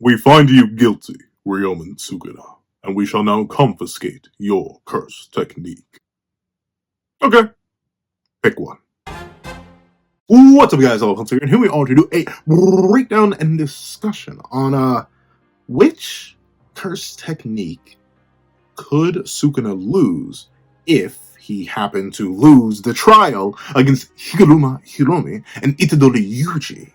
We find you guilty, Ryomen Sukuna, and we shall now confiscate your curse technique. Okay, pick one. What's up, guys? All here, and here we are to do a breakdown and discussion on which curse technique could Sukuna lose if he happened to lose the trial against Higuruma Hiromi and Itadori Yuji.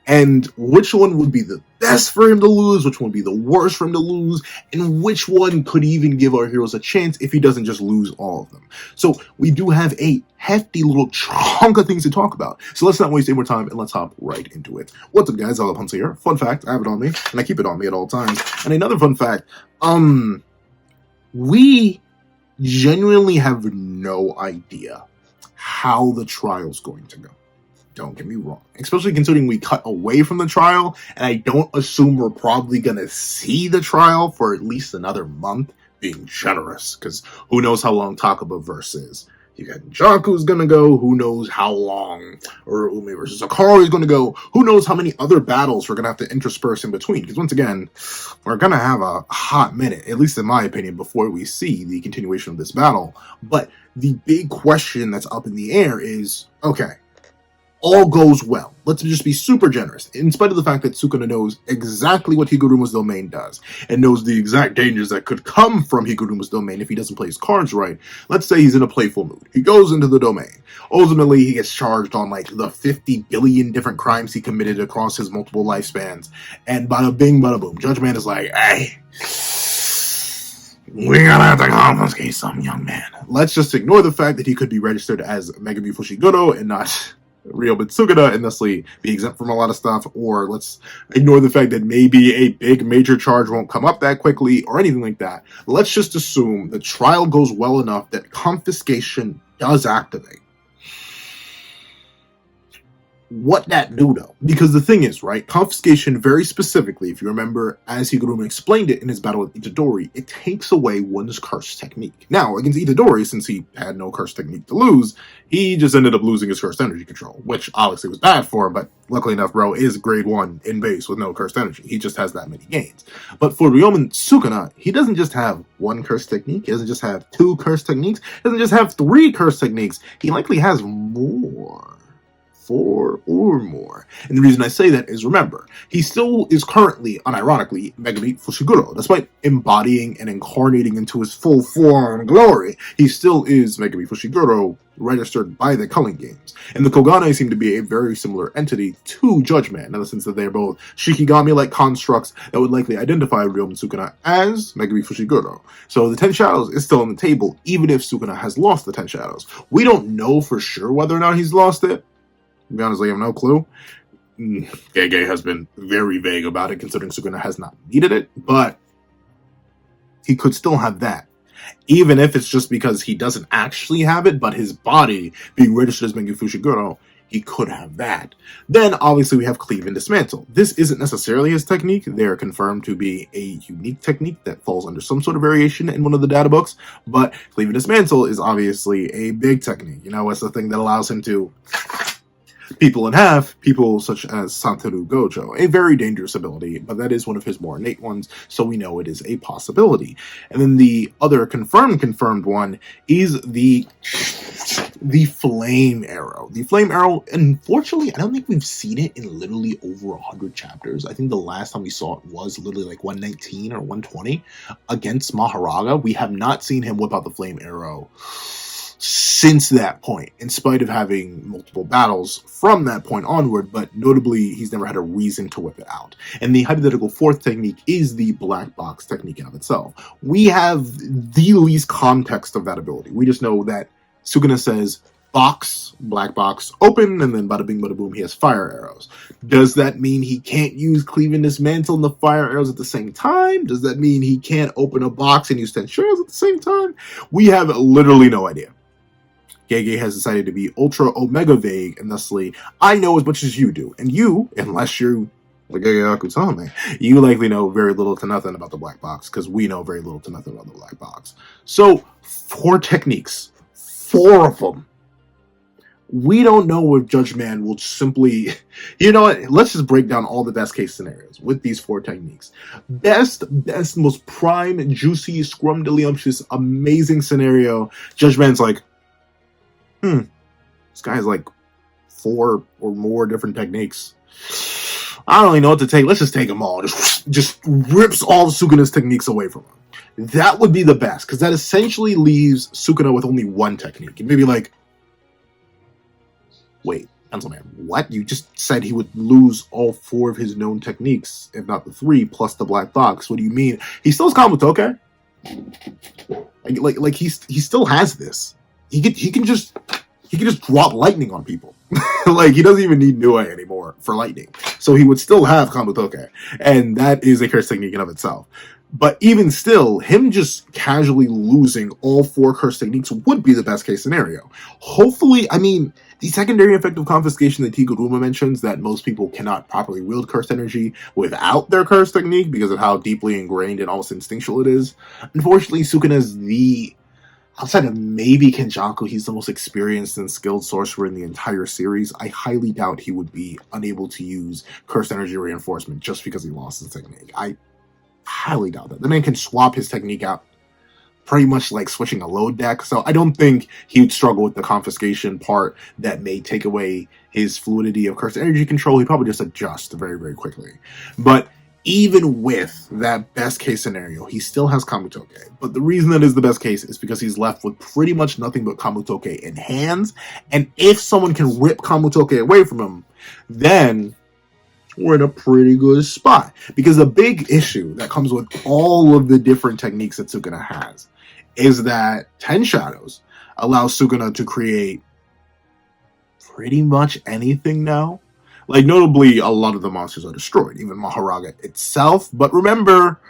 And which one would be the best for him to lose, which one would be the worst for him to lose, and which one could even give our heroes a chance if he doesn't just lose all of them. So we do have a hefty little chunk of things to talk about. So let's not waste any more time and let's hop right into it. What's up, guys? All here. Fun fact, I have it on me, and I keep it on me at all times. And another fun fact, we genuinely have no idea how the trial's going to go. Don't get me wrong, especially considering we cut away from the trial, and I don't assume we're probably going to see the trial for at least another month, being generous, because who knows how long Takaba verse is. You got Jaku's going to go, who knows how long, or Umi versus Akari is going to go, who knows how many other battles we're going to have to intersperse in between, because once again, we're going to have a hot minute, at least in my opinion, before we see the continuation of this battle. But the big question that's up in the air is, okay, all goes well. Let's just be super generous. In spite of the fact that Sukuna knows exactly what Higuruma's domain does and knows the exact dangers that could come from Higuruma's domain if he doesn't play his cards right, let's say he's in a playful mood. He goes into the domain. Ultimately, he gets charged on like the 50 billion different crimes he committed across his multiple lifespans. And bada bing, bada boom. Judge Man is like, hey, we're gonna have to confiscate some young man. Let's just ignore the fact that he could be registered as Megami Fushiguro and not Ryomen Sukuna and thusly be exempt from a lot of stuff, or let's ignore the fact that maybe a big major charge won't come up that quickly or anything like that. Let's just assume the trial goes well enough that confiscation does activate. What that do though? Because the thing is, right, confiscation very specifically, if you remember, as Higuruma explained it in his battle with Itadori, it takes away one's curse technique. Now, against Itadori, since he had no curse technique to lose, he just ended up losing his cursed energy control, which obviously was bad for him, but luckily enough, bro is grade 1 in base with no cursed energy. He just has that many gains. But for Ryomen Sukuna, he doesn't just have one curse technique, he doesn't just have 2 curse techniques, he doesn't just have 3 curse techniques, he likely has more. 4 or more. And the reason I say that is, remember, he still is currently, unironically, Megami Fushiguro. Despite embodying and incarnating into his full form glory, he still is Megami Fushiguro, registered by the Culling Games. And the Kogane seem to be a very similar entity to Judge Man, in the sense that they're both Shikigami-like constructs that would likely identify Ryomen Sukuna as Megami Fushiguro. So the 10 Shadows is still on the table, even if Sukuna has lost the 10 Shadows. We don't know for sure whether or not he's lost it. To be honest, I have no clue. Gege has been very vague about it, considering Sukuna has not needed it, but he could still have that. Even if it's just because he doesn't actually have it, but his body being registered as Megami Fushiguro, he could have that. Then, obviously, we have Cleave and Dismantle. This isn't necessarily his technique. They're confirmed to be a unique technique that falls under some sort of variation in one of the data books, but Cleave and Dismantle is obviously a big technique. You know, it's the thing that allows him to people in half, people such as Satoru Gojo. A very dangerous ability, but that is one of his more innate ones, so we know it is a possibility. And then the other confirmed one is the Flame Arrow. The Flame Arrow, unfortunately, I don't think we've seen it in literally over 100 chapters. I think the last time we saw it was literally like 119 or 120 against Maharaga. We have not seen him whip out the Flame Arrow since that point, in spite of having multiple battles from that point onward, but notably, he's never had a reason to whip it out. And the hypothetical fourth technique is the black box technique in of itself. We have the least context of that ability. We just know that Sukuna says, box, black box, open, and then bada bing, bada boom, he has fire arrows. Does that mean he can't use Cleave and Dismantle and the fire arrows at the same time? Does that mean he can't open a box and use 10 arrows at the same time? We have literally no idea. Gege has decided to be ultra omega vague, and thusly, I know as much as you do. And you, unless you're like Gege Akutame, you likely know very little to nothing about the black box, because we know very little to nothing about the black box. So, 4 techniques. 4 of them. We don't know if Judge Man will simply, you know what? Let's just break down all the best case scenarios with these 4 techniques. Best, most prime, juicy, scrumdiddlyumptious, amazing scenario. Judge Man's like, this guy's like 4 or more different techniques. I don't really know what to take. Let's just take them all. Just rips all of Sukuna's techniques away from him. That would be the best, because that essentially leaves Sukuna with only 1 technique. And maybe like, wait, Pencilman, what? You just said he would lose all 4 of his known techniques, if not the 3, plus the black box. What do you mean? He still has Kabutoke? Like he still has this. He can just drop lightning on people. Like, he doesn't even need Nue anymore for lightning. So he would still have Kabutoke. And that is a curse technique in of itself. But even still, him just casually losing all 4 curse techniques would be the best case scenario. Hopefully, I mean, the secondary effect of confiscation that Higuruma mentions, that most people cannot properly wield cursed energy without their curse technique because of how deeply ingrained and almost instinctual it is. Unfortunately, Sukuna is outside of maybe Kenjaku, he's the most experienced and skilled sorcerer in the entire series. I highly doubt he would be unable to use cursed energy reinforcement just because he lost his technique. I highly doubt that. The man can swap his technique out pretty much like switching a load deck, so I don't think he would struggle with the confiscation part that may take away his fluidity of cursed energy control. He'd probably just adjust very, very quickly. But even with that best case scenario, he still has Kabutoke. But the reason that is the best case is because he's left with pretty much nothing but Kabutoke in hands, and if someone can rip Kabutoke away from him, then we're in a pretty good spot. Because the big issue that comes with all of the different techniques that Sukuna has is that 10 Shadows allows Sukuna to create pretty much anything now. Like, notably, a lot of the monsters are destroyed, even Mahoraga itself. But remember,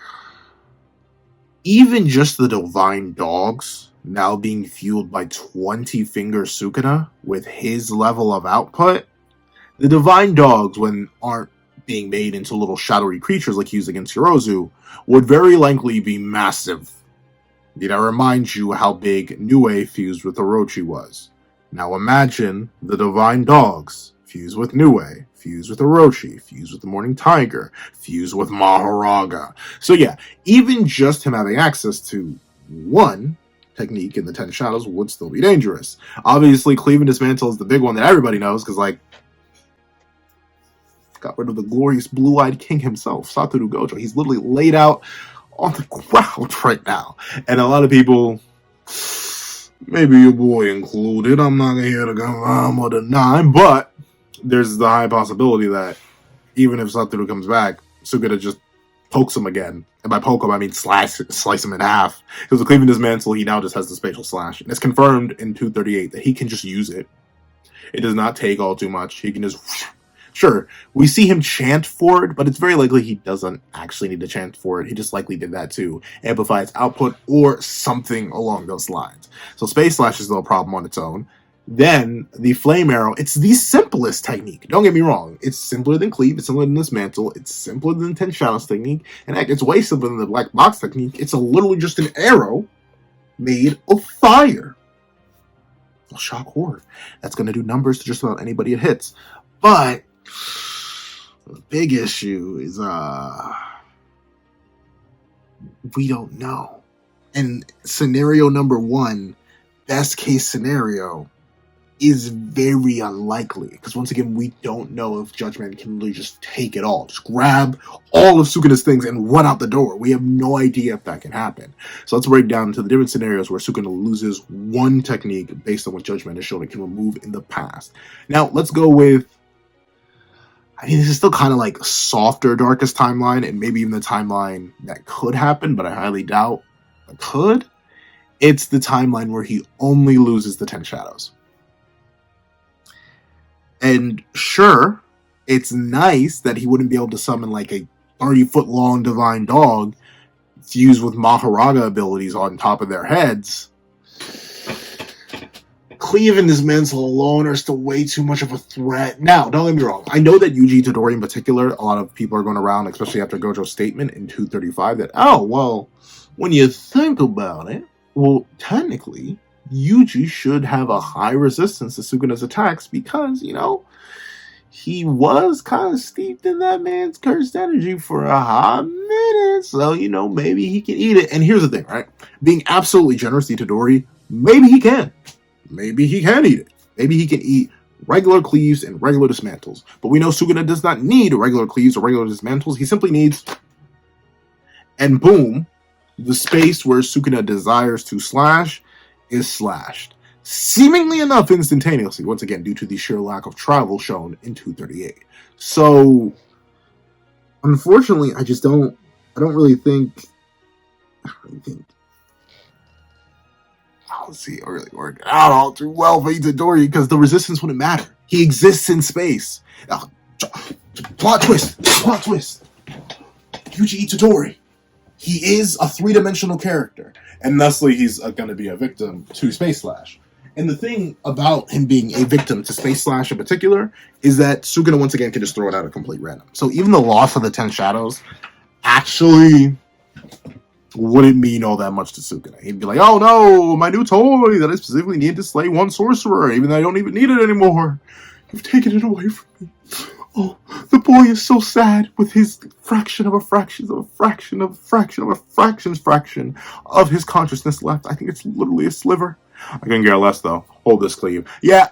even just the Divine Dogs now being fueled by 20 Finger Sukuna with his level of output, the Divine Dogs, when aren't being made into little shadowy creatures like used against Yorozu, would very likely be massive. Did I remind you how big Nue fused with Orochi was? Now imagine the Divine Dogs fused with Nue, fused with Orochi, fused with the Morning Tiger, fused with Mahoraga. So yeah, even just him having access to 1 technique in the 10 Shadows would still be dangerous. Obviously, Cleave and Dismantle is the big one that everybody knows, because, like, got rid of the glorious blue-eyed king himself, Satoru Gojo. He's literally laid out on the ground right now. And a lot of people, maybe your boy included, I'm not here to confirm or deny, but there's the high possibility that even if Satoru comes back, Sukuna just pokes him again. And by poke him, I mean slice him in half. Because with Cleave and Dismantle, he now just has the spatial slash. And it's confirmed in 238 that he can just use it. It does not take all too much. He can just... Sure, we see him chant for it, but it's very likely he doesn't actually need to chant for it. He just likely did that to amplify its output or something along those lines. So Space Slash is no problem on its own. Then the Flame Arrow, it's the simplest technique. Don't get me wrong. It's simpler than Cleave, it's simpler than Dismantle, it's simpler than 10 Shadows technique, and heck, it's way simpler than the Black Box technique. It's literally just an arrow made of fire. Well, shock horror. That's going to do numbers to just about anybody it hits. But the big issue is, we don't know. And scenario number 1, best case scenario, is very unlikely. Because once again, we don't know if Judgment can really just take it all. Just grab all of Sukuna's things and run out the door. We have no idea if that can happen. So let's break down to the different scenarios where Sukuna loses 1 technique based on what Judgment has shown it can remove in the past. Now, let's go with... I mean, this is still kind of like a softer, darkest timeline, and maybe even the timeline that could happen, but I highly doubt it could. It's the timeline where he only loses the 10 Shadows. And sure, it's nice that he wouldn't be able to summon like a 30-foot-long Divine Dog fused with Mahoraga abilities on top of their heads. Cleave and Dismantle alone are still way too much of a threat. Now, don't get me wrong. I know that Yuji Todori in particular, a lot of people are going around, especially after Gojo's statement in 235, that, oh, well, when you think about it, well, technically, Yuji should have a high resistance to Sukuna's attacks because, he was kind of steeped in that man's cursed energy for a hot minute. So, maybe he can eat it. And here's the thing, right? Being absolutely generous to Itadori, maybe he can. Maybe he can eat it. Maybe he can eat regular cleaves and regular dismantles. But we know Sukuna does not need regular cleaves or regular dismantles. He simply needs... And boom, the space where Sukuna desires to slash is slashed. Seemingly enough instantaneously, once again, due to the sheer lack of travel shown in 238. So, unfortunately, I don't really think, I don't see it really working out all too well for Itadori because the resistance wouldn't matter. He exists in space. Plot twist! Yuji Itadori. He is a three-dimensional character, and thusly he's going to be a victim to Space Slash. And the thing about him being a victim to Space Slash in particular is that Sukuna once again can just throw it out at complete random. So even the loss of the 10 shadows actually wouldn't mean all that much to Sukuna. He'd be like, oh no, my new toy that I specifically need to slay one sorcerer, even though I don't even need it anymore. You've taken it away from me. Oh, the boy is so sad with his fraction of a fraction of a fraction of a fraction of a fraction's fraction of his consciousness left. I think it's literally a sliver. I couldn't care less, though. Hold this cleave. Yeah,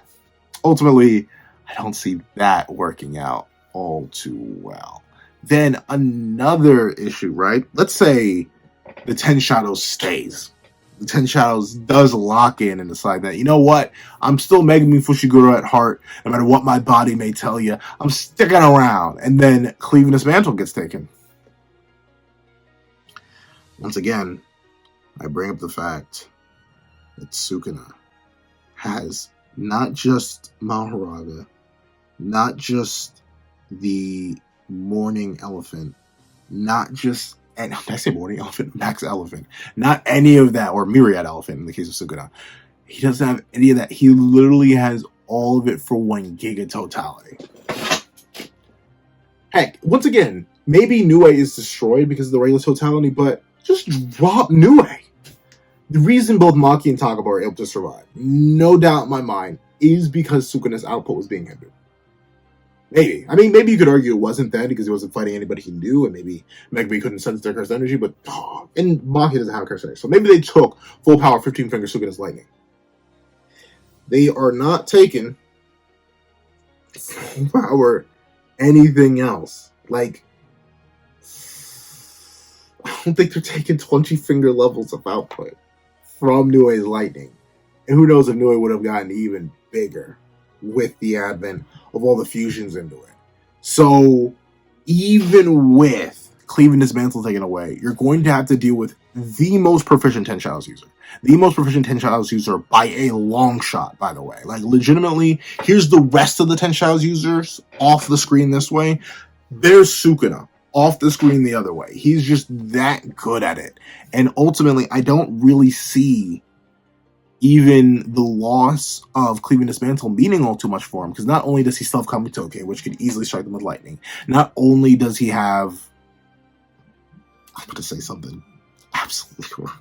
ultimately, I don't see that working out all too well. Then another issue, right? Let's say the 10 Shadows stays. The 10 Shadows does lock in and decide that, you know what? I'm still Megumi Fushiguro at heart, no matter what my body may tell you. I'm sticking around. And then Cleave and Dismantle gets taken. Once again, I bring up the fact that Sukuna has not just Mahoraga, not just the Morning Elephant, not just, and I say Morning Elephant, Max Elephant, not any of that, or Myriad Elephant in the case of Sukuna. He doesn't have any of that. He literally has all of it for one giga totality. Heck, once again, maybe Nue is destroyed because of the regular totality, but just drop Nue. The reason both Maki and Takaba are able to survive, no doubt in my mind, is because Sukuna's output was being hindered. Maybe. I mean, maybe you could argue it wasn't then because he wasn't fighting anybody he knew, and maybe Megumi couldn't sense their cursed energy, but and Maki doesn't have cursed energy. So maybe they took full power 15 finger Sukuna's lightning. They are not taking full power anything else. Like, I don't think they're taking 20 finger levels of output from Nue's lightning. And who knows if Nue would have gotten even bigger with the advent of all the fusions into it. So even with Cleave and Dismantle taken away, you're going to have to deal with the most proficient 10 Shadows user. The most proficient 10 Shadows user by a long shot, by the way. Like, legitimately, here's the rest of the 10 Shadows users off the screen this way. There's Sukuna off the screen the other way. He's just that good at it. And ultimately, I don't really see even the loss of Cleave and Dismantle meaning all too much for him, because not only does he still have Kamutoke, which could easily strike them with lightning, not only does he have... I'm going to say something absolutely wrong.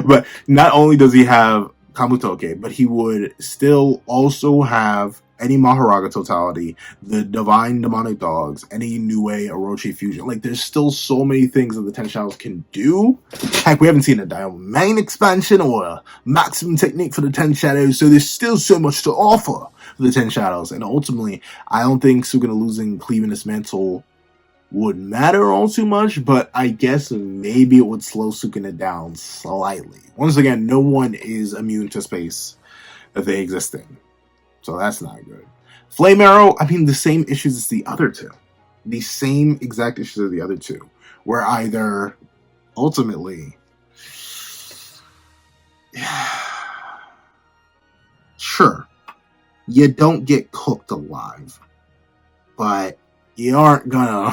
But not only does he have Kamutoke, but he would still also have any Mahoraga totality, the Divine Demonic Dogs, any Nue Orochi fusion. Like, there's still so many things that the 10 Shadows can do. Heck, we haven't seen a main expansion or a maximum technique for the 10 Shadows, so there's still so much to offer for the 10 Shadows. And ultimately, I don't think Sukuna losing Cleave and Dismantle would matter all too much, but I guess maybe it would slow Sukuna down slightly. Once again, no one is immune to space that they exist in. So that's not good. Flame Arrow, I mean, the same issues as the other two. The same exact issues as the other two. Where either, ultimately, sure, you don't get cooked alive. But you aren't gonna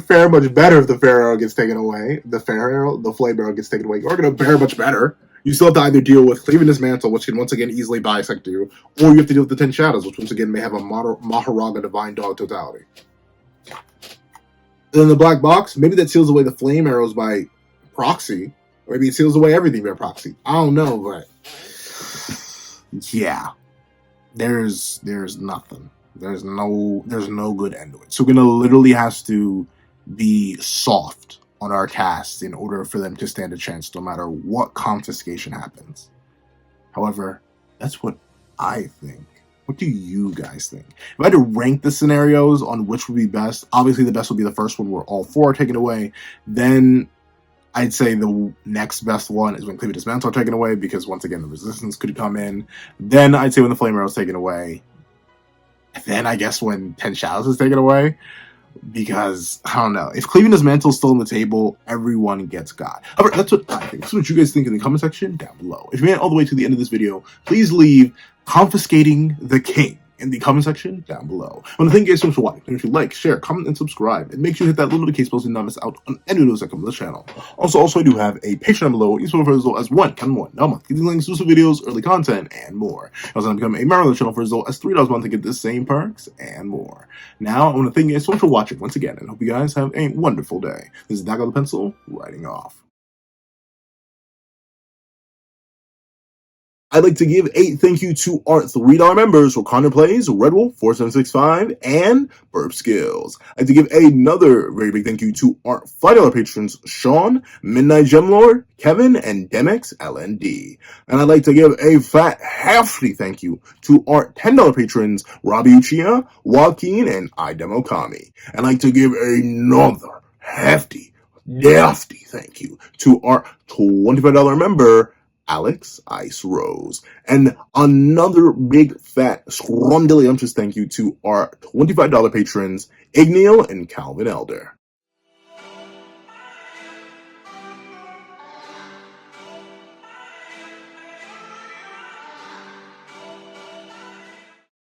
fare much better if the Flame Arrow gets taken away. The Flame Arrow gets taken away. You aren't gonna fare much better. You still have to either deal with Cleave and Dismantle, which can once again easily bisect you, or you have to deal with the 10 Shadows, which once again may have a Mahoraga Divine Dog totality. And then the black box, maybe that seals away the Flame Arrows by proxy, Or maybe it seals away everything by proxy. I don't know, but yeah, there's nothing. There's no good end to it. Sukuna literally has to be soft on our cast in order for them to stand a chance, no matter what confiscation happens. However, that's what I think. What do you guys think? If I had to rank the scenarios on which would be best, obviously the best would be the first one where all four are taken away. Then I'd say the next best one is when Cleave and Dismantle are taken away, because once again the resistance could come in. Then I'd say when the Flame Arrow is taken away. And then I guess when 10 Shadows is taken away. Because, I don't know, if Cleave and Dismantle is still on the table, everyone gets got. However, that's what I think. That's what you guys think in the comment section down below. If you made it all the way to the end of this video, please leave Confiscating the King in the comment section down below. I want to thank you guys so much for watching. And if you like, share, comment, and subscribe, and make sure you hit that little notification bell so you not miss out on any videos that come to the channel. Also, I do have a Patreon down below, each one for as low as $1 a month, getting links, exclusive videos, early content, and more. I also become a member of the channel for as low as $3 a month to get the same perks and more. Now, I want to thank you guys so much for watching once again, and hope you guys have a wonderful day. This is Dago the Pencil, writing off. I'd like to give a thank you to our $3 members, Wakanda Plays, Red Wolf 4765, and Burp Skills. I'd like to give another very big thank you to our $5 patrons, Sean, Midnight Gemlord, Kevin, and Demex LND. And I'd like to give a fat, hefty thank you to our $10 patrons, Robbie Uchiha, Joaquin, and Idemokami. And I'd like to give another hefty, nasty thank you to our $25 member, Alex Ice Rose. And another big fat scrumdiddlyumptious thank you to our $25 patrons, Igneal and Calvin Elder.